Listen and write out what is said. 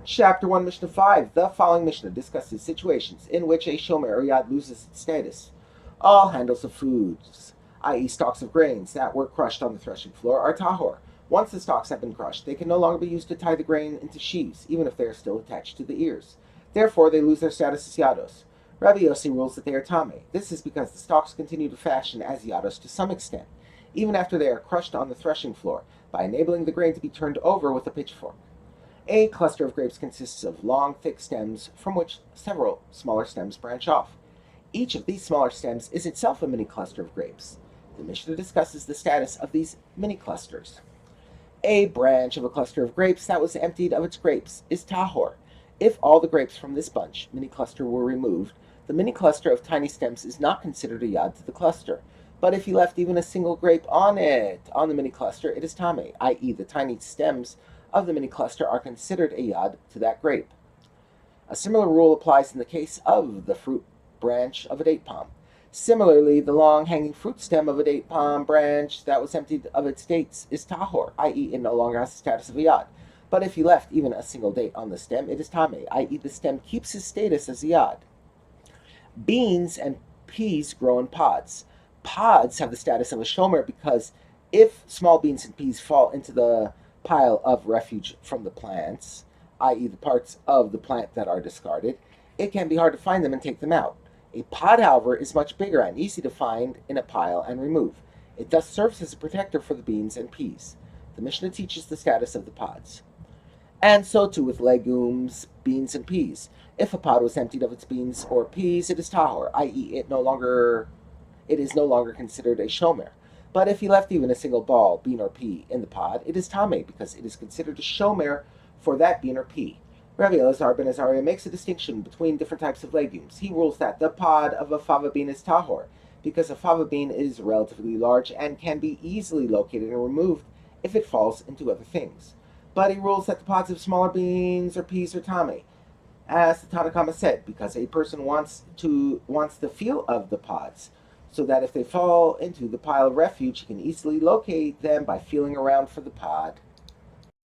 Chapter 1, Mishnah 5. The following Mishnah discusses situations in which a shomer or yad loses its status. All handles of foods, i.e. stalks of grains that were crushed on the threshing floor, are tahor. Once the stalks have been crushed, they can no longer be used to tie the grain into sheaves, even if they are still attached to the ears. Therefore, they lose their status as yados. Rabbi Yossi rules that they are tame. This is because the stalks continue to fashion as yados to some extent, even after they are crushed on the threshing floor, by enabling the grain to be turned over with a pitchfork. A cluster of grapes consists of long, thick stems from which several smaller stems branch off. Each of these smaller stems is itself a mini cluster of grapes. The Mishnah discusses the status of these mini clusters. A branch of a cluster of grapes that was emptied of its grapes is tahor. If all the grapes from this bunch, mini cluster, were removed, the mini cluster of tiny stems is not considered a yad to the cluster. But if you left even a single grape on the mini cluster, it is tame, i.e. the tiny stems of the mini cluster are considered a yad to that grape. A similar rule applies in the case of the fruit branch of a date palm. Similarly, the long hanging fruit stem of a date palm branch that was emptied of its dates is tahor, i.e. it no longer has the status of a yad. But if you left even a single date on the stem, it is tame, i.e. the stem keeps its status as a yad. Beans and peas grow in pods. Pods have the status of a shomer because if small beans and peas fall into the pile of refuge from the plants, i.e. the parts of the plant that are discarded, it can be hard to find them and take them out. A pod, however, is much bigger and easy to find in a pile and remove. It thus serves as a protector for the beans and peas. The Mishnah teaches the status of the pods. And so too with legumes, beans, and peas. If a pod was emptied of its beans or peas, it is tahor, i.e. it is no longer considered a shomer. But if you left even a single ball, bean or pea, in the pod, it is tame, because it is considered a shomer for that bean or pea. Rabbi Elazar ben Azariah makes a distinction between different types of legumes. He rules that the pod of a fava bean is tahor, because a fava bean is relatively large and can be easily located and removed if it falls into other things. But he rules that the pods of smaller beans or peas are tame, as the Tanakhama said, because a person wants the feel of the pods, so that if they fall into the pile of refuge, he can easily locate them by feeling around for the pod.